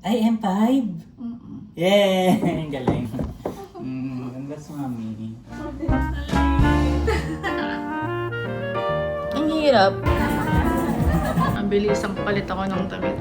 Ay, M5? Yeah! Galing. Congrats, mami. Ang hirap. Ang bilis ang palit ako ng damit.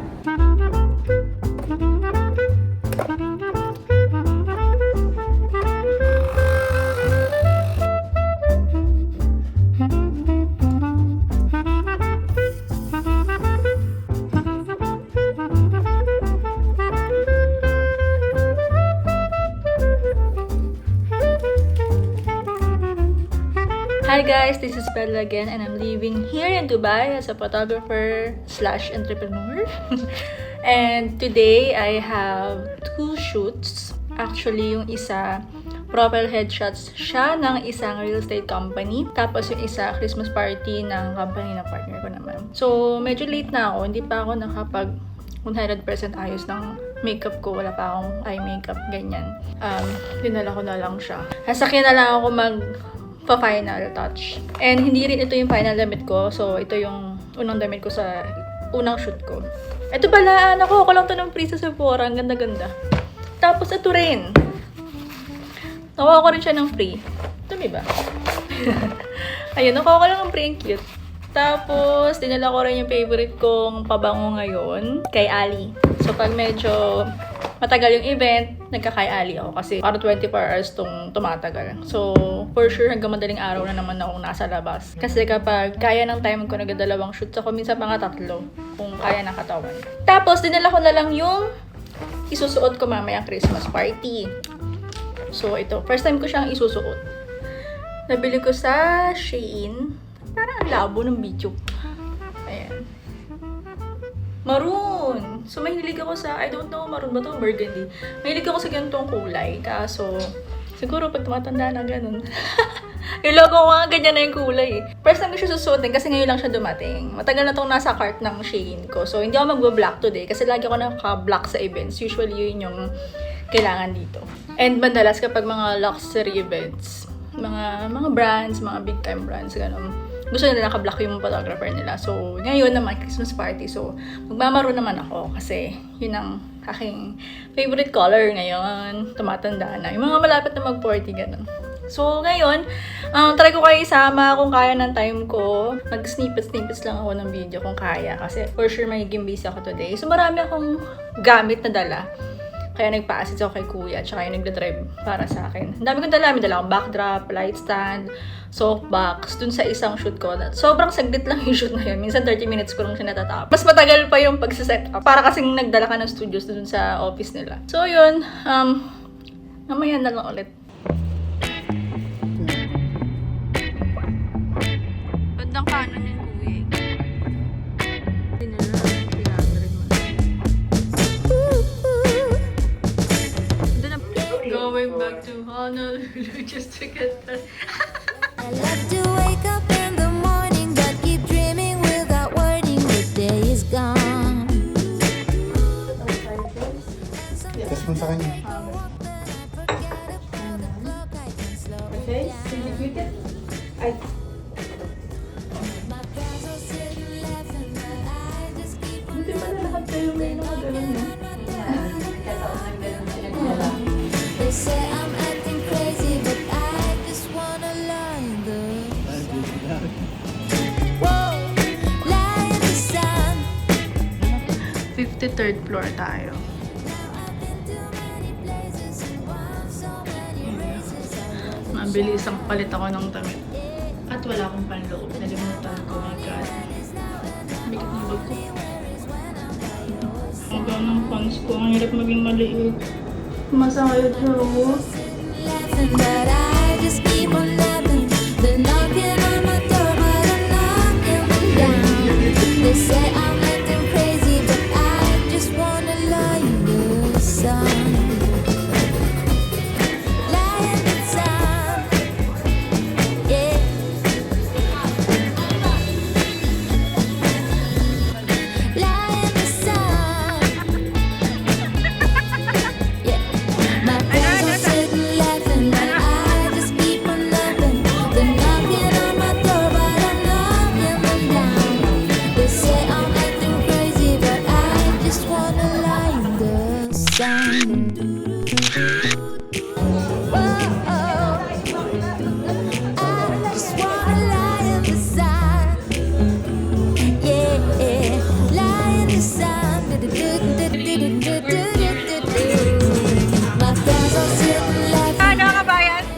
Hi guys, this is Bella again and I'm living here in Dubai as a photographer slash entrepreneur. And today I have two shoots. Actually, yung isa, profile headshots siya ng isang real estate company. Tapos yung isa, Christmas party ng company na partner ko naman. So, medyo late na ako. Hindi pa ako nakapag 100% ayos ng makeup ko. Wala pa akong eye makeup, ganyan. Dinala ko na lang siya. Sasakyan na lang ako pa-final touch. And hindi rin ito yung final damit ko. So, ito yung unang damit ko sa unang shoot ko. Ito pala, nakuha ko lang ito ng free sa Sephora. Ang ganda-ganda. Tapos, ito rin. Nakuha ko rin siya ng free. Dumi ba? Ayun, nakuha ko lang ng free and cute. Tapos, dinala ko rin yung favorite kong pabango ngayon, kay Ali. So, pag medyo matagal yung event, nagka-kay Ali ako kasi para 24 hours tong tumatagal. So, for sure, hanggang madaling araw na naman akong nasa labas. Kasi kapag kaya ng time ko, nagdadalawang shoot ako, minsan pa nga 3, kung kaya ng katawan. Tapos, dinala ko na lang yung isusuot ko mamayang Christmas party. So, ito. First time ko siyang isusuot. Nabili ko sa Shein. Parang ang labo ng video. Ayan. Maroon! So, mahilig ako sa, I don't know, maroon ba ito? Burgundy. Mahilig ako sa ganitong kulay. Kaso, siguro pag tumatanda na ganun. Yung logo ko nga, ganyan na yung kulay. First time ko siya susuotin kasi ngayon lang siya dumating. Matagal na itong nasa cart ng Shein ko. So, hindi ako magbo-black today kasi lagi ako naka-black sa events. Usually, yun yung kailangan dito. And madalas kapag mga luxury events, mga brands, mga big time brands, ganun. Gusto nila naka-black yung photographer nila. So, ngayon naman, Christmas party. So, magmamaroon naman ako kasi yun ang aking favorite color ngayon. Tumatanda na. Yung mga malapit na mag-40, ganun. So, ngayon, try ko kayo isama kung kaya ng time ko. Mag-snippets lang ako ng video kung kaya. Kasi for sure, magiging busy ako today. So, marami akong gamit na dala. Kaya nagpa-assist ako kay kuya, tsaka yung nagdadrive para sa akin. Ang dami kong dala. May dala akong backdrop, light stand, softbox, dun sa isang shoot ko. Sobrang saglit lang yung shoot na yun. Minsan 30 minutes ko lang siya natatapos. Mas matagal pa yung pagsiset up. Para kasing nagdala ka ng studios dun sa office nila. So yun, mamaya na lang ulit. Bandang kanan yung kuya. Going back to Honolulu just to get that. I love to wake up in the morning, but keep dreaming without wording. The day is gone. Tapos kung sa kanya. Okay, execute it. Ay. Buti pala lahat kayo may nakagalan mo. They say I'm acting crazy, but I just wanna lie in the whoa, lie in the sun. 53rd floor tayo. Mabilis ang palit ako ng damit. At wala akong panloob. Nalimutan ko. My God. Bigat ng bag ko. Ang gawin ng pants ko. Ang hirap maging maliit. Masakit siya. Laughing, but I just keep on laughing. They're knocking on my door, but I'm knocking them down. They say I'm acting crazy, but I just wanna lie in the sun. Lie in the sun, yeah. Lie in the sun, yeah. My friends are sitting laughing, but I just keep on laughing. sun. Whoa, I just wanna lie in the sun. Yeah, lie in the sun. My friends all sitting laughing. Ano kabayan?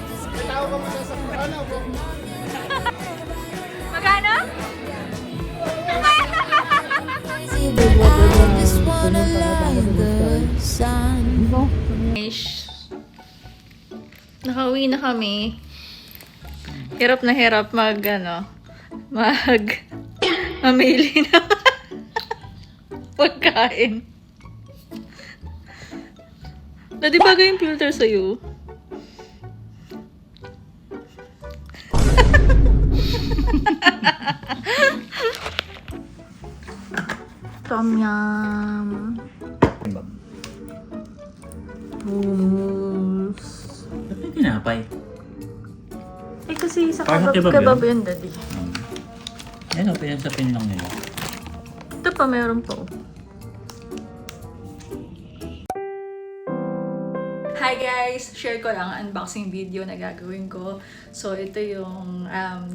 Magkano? But I just wanna lie in the sun. Nakauwi na kami. Hirap na hirap mamili na pagkain. Di bagay yung filter sa'yo? Tom yum. Hummus. Ba't may tinapay? Eh kasi sa Parang kebab, kebab kebab yun? yun, daddy. Ano, pinagsapin lang nila. Ito pa, meron pa. Oh. Hi guys! Share ko lang ang unboxing video na gagawin ko. So, ito yung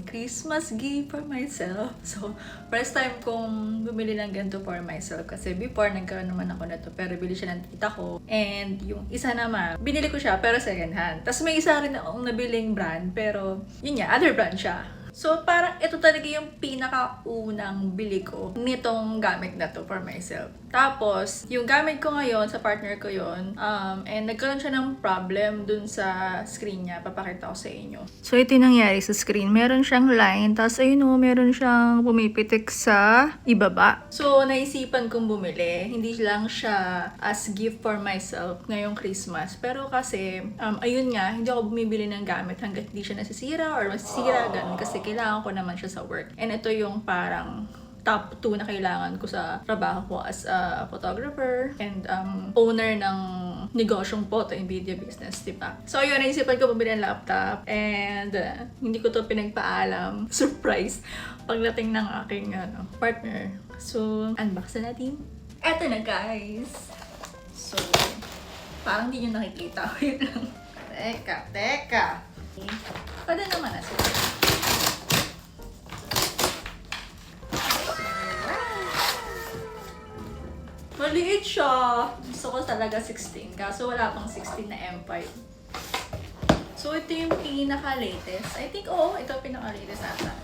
Christmas gift for myself. So, first time kong bumili ng ganito for myself. Kasi before, nagkaroon naman ako na to. Pero bili siya ng tita ko. And yung isa naman, binili ko siya pero second hand. Tapos may isa rin akong nabiling brand. Pero, yun nga, other brand siya. So, parang ito talaga yung pinakaunang bili ko nitong gamit na to for myself. Tapos, yung gamit ko ngayon, sa partner ko yon and nagkaroon siya ng problem dun sa screen niya. Papakita ko sa inyo. So, ito yung nangyari sa screen. Meron siyang line, tapos ayun o, meron siyang pumipitik sa ibaba. So, naisipan kong bumili. Hindi lang siya as gift for myself ngayong Christmas. Pero kasi, ayun nga, hindi ako bumibili ng gamit hanggat hindi siya nasisira or masisira, ganun. Kasi kailangan ko naman siya sa work. And ito yung parang top 2 na kailangan ko sa trabaho ko as a photographer and owner ng negosyong photo and video business, diba? So, yun, naisipan ko bumili ng laptop and hindi ko to pinagpaalam. Surprise! Pagdating ng aking partner. So, unbox na natin. Eto na, guys! So, parang hindi nyo nakikita. Wait lang. Teka! Pwede naman na sila. Maliit siya. Gusto ko talaga 16. Kaso wala pang 16 na M5. So, ito yung pinaka-latest. I think, ito pinaka-latest ata.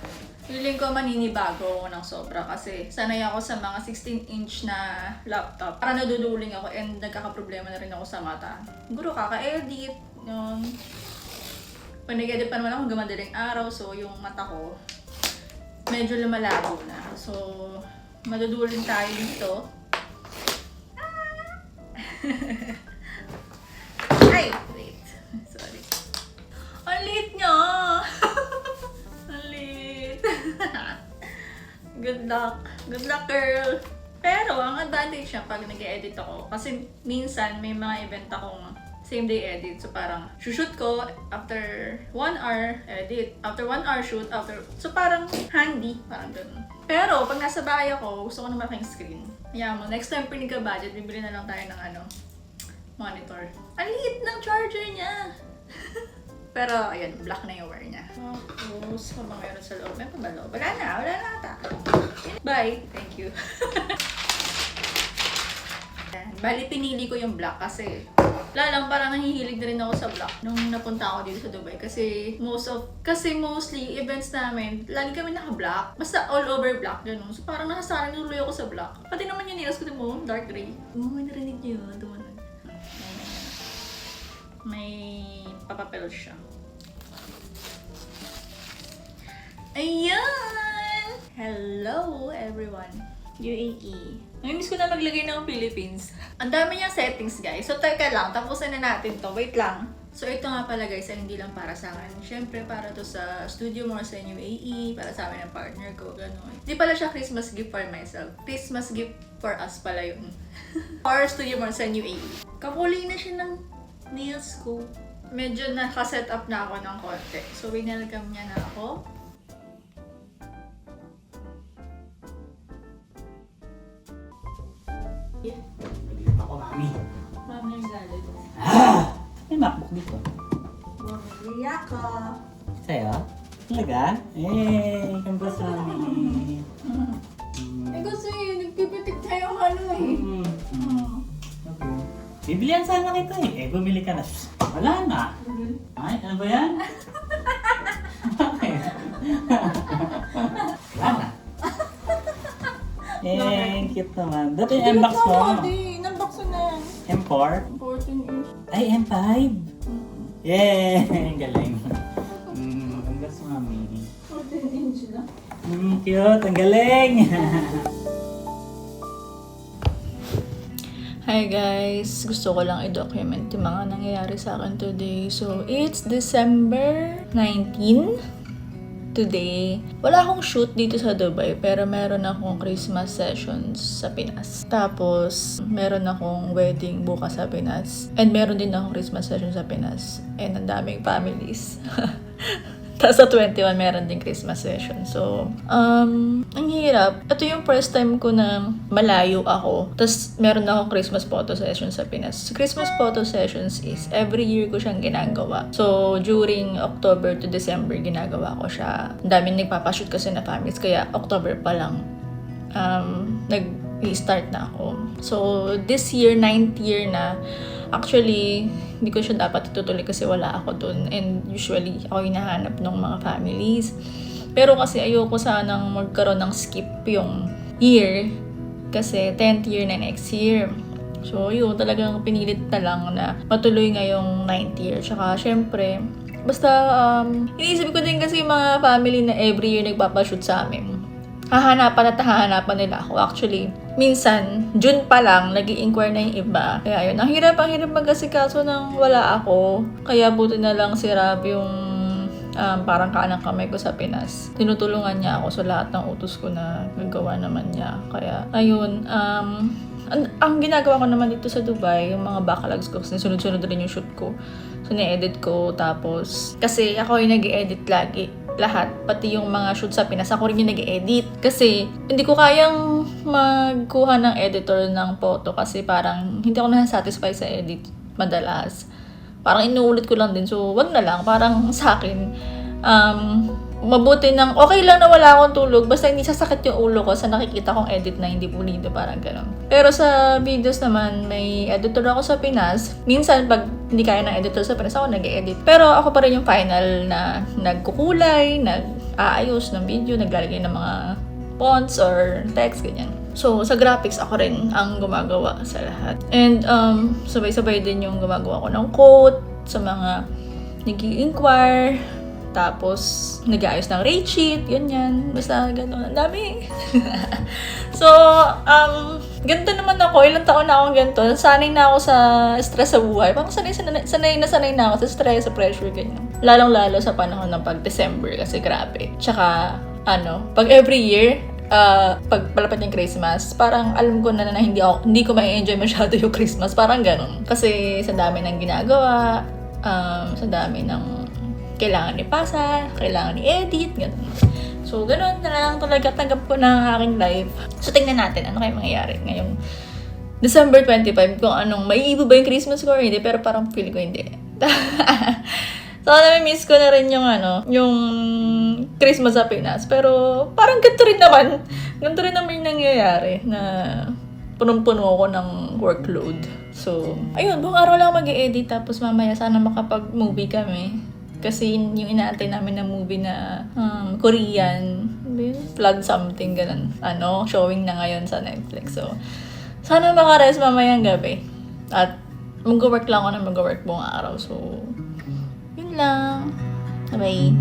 Feeling ko maninibago ng sobra kasi sanay ako sa mga 16-inch na laptop. Para naduduling ako and nagkakaproblema na rin ako sa mata. Siguro kaka-edit. Pag nag-edit pa naman ako hanggang madaling araw. So, yung mata ko medyo lumalabo na. So, maduduling tayo dito. Ay! Wait. Sorry. Ang liit niya! Ang liit. Good luck. Good luck, girl. Pero, ang advantage niya pag nag-edit ako, kasi minsan may mga event akong same day edit. So, parang shoot ko after 1 hour edit. After 1 hour shoot. So, parang handy. Parang ganun. Pero, pag nasa bahay ako, gusto ko na malaking screen. Yaman, next time pa budget, bibili na lang tayo ng monitor. Ang liit ng charger niya! Pero, ayun, black na yung wire niya. Tapos, kung meron sa loob. Meron ba loob? Wala na ata. Bye! Thank you. Bali, pinili ko yung black kasi wala lang, parang nahihilig na rin ako sa black nung napunta ako dito sa Dubai. Kasi mostly events namin, lagi kami naka-black. Basta all over black, gano'n. So parang nakasalang nuloy ako sa black. Pati naman yung nails ko, mo dark gray. Narinig niyo yun. Tumanog. May papapel siya. Ayan! Hello, everyone! UAE. Namiss ko na maglagay ng Philippines. Ang dami niyang settings, guys. So, teka lang. Tapusin na natin to. Wait lang. So, ito nga pala, guys, ay hindi lang para sa akin. Siyempre, para to sa Studio Morse sa UAE, para sa amin ng partner ko, gano'n. Hindi pala siya Christmas gift for myself. Christmas gift for us pala yun. For Studio Morse sa UAE. Kakulay na siya ng nails ko. Medyo naka-set up na ako ng konti. So, winelcome niya na ako. Maliit ako, mami. Mami, MacBook dito? Bumili ako. Sa'yo? Talaga? Eh, congrats mami. Eh kasi nagpipitik tayo ano eh. Okay. Bibilihan sana kita eh. Eh, bumili ka na. Wala na. Ay, ano ba yan? Bakit? Wala na. Eh, cute naman. Dati yung M-Box mo. Inunbox ko na yan. M4? 14 inch. Ay, M5? Yay! Ang galing. Congrats mami. 14 inch na. Cute. Ang galing. Hi guys! Gusto ko lang i-document yung mga nangyayari sa akin today. So, it's December 19. Today, wala akong shoot dito sa Dubai, pero meron akong Christmas sessions sa Pinas. Tapos, meron akong wedding bukas sa Pinas. And meron din akong Christmas session sa Pinas. And ang daming families. Tapos sa 21, meron din Christmas session. So, ang hirap. Ito yung first time ko na malayo ako. Tapos, meron akong Christmas photo session sa Pinas. Christmas photo sessions is every year ko siyang ginagawa. So, during October to December, ginagawa ko siya. Ang daming nagpapashoot kasi na families. Kaya, October pa lang, nag-restart na ako. So, this year, 9th year na, actually, hindi ko siya dapat itutuloy kasi wala ako dun. And usually, ako hinahanap ng mga families. Pero kasi ayoko sanang magkaroon ng skip yung year. Kasi 10th year na next year. So, yun, talagang pinilit na lang na matuloy ngayong 9th year. Tsaka, syempre, basta, iniisip ko din kasi yung mga family na every year nagpapashoot sa amin. Hahanapan nila ako. Actually, minsan, June pa lang, nag-i-inquire na yung iba. Kaya yun, ang hirap mag-asikaso nang wala ako. Kaya buti na lang si Rab yung parang kanang kamay ko sa Pinas. Tinutulungan niya ako sa lahat ng utos ko na gagawa naman niya. Kaya, ayun, ang ginagawa ko naman dito sa Dubai, yung mga backlogs ko, kasi sunod-sunod rin yung shoot ko. So, ni-edit ko, tapos, kasi ako yung nag-i-edit lagi. Lahat, pati yung mga shoot sa Pinas, ako rin yung nag-edit. Kasi, hindi ko kayang magkuha ng editor ng photo kasi parang hindi ako na-satisfy sa edit madalas. Parang inuulit ko lang din. So, wag na lang. Parang sa akin, mabuti ng, okay lang na wala akong tulog, basta hindi sasakit yung ulo ko sa nakikita kong edit na hindi pulido, parang gano'n. Pero sa videos naman, may editor ako sa Pinas. Minsan, pag hindi kaya ng editor sa Pinas, ako nag-edit. Pero ako pa rin yung final na nagkukulay, nag-aayos ng video, naglalagay ng mga fonts or text, ganyan. So, sa graphics, ako rin ang gumagawa sa lahat. And, sabay-sabay din yung gumagawa ko ng quote sa mga nag-i-inquire. Tapos, nag-aayos ng rate sheet, ganyan. Basta, gano'n. Ang dami. So, ganito naman ako. Ilang taon na akong ganito. Sanay na ako sa stress sa buhay. Parang sanay na ako sa stress, sa pressure, ganyan. Lalong-lalo sa panahon ng pag-December kasi grabe. Tsaka, pag every year, pag palapit yung Christmas, parang alam ko na hindi ko ma-enjoy masyado yung Christmas. Parang gano'n. Kasi sa dami ng ginagawa, sa dami ng kailangan ipasa, kailangan i-edit, gano'n. So, gano'n na lang talaga tanggap ko ng aking life. So, tingnan natin ano kayo mangyayari ngayong December 25, kung anong, maiibo ba yung Christmas ko or hindi, pero parang feel ko hindi. So, nami-miss ko na rin yung Christmas sa Pinas. Pero, parang ganito rin naman yung nangyayari na punong-puno ako ng workload. So, ayun, buong araw lang mag-i-edit, tapos mamaya sana makapag-movie kami. Kasi yung inaantay namin na movie na Korean, Flood something, ganun. Showing na ngayon sa Netflix. So, sana makares mamayang gabi. At mag-work lang ako na mag-work buong araw. So, yun lang. Bye.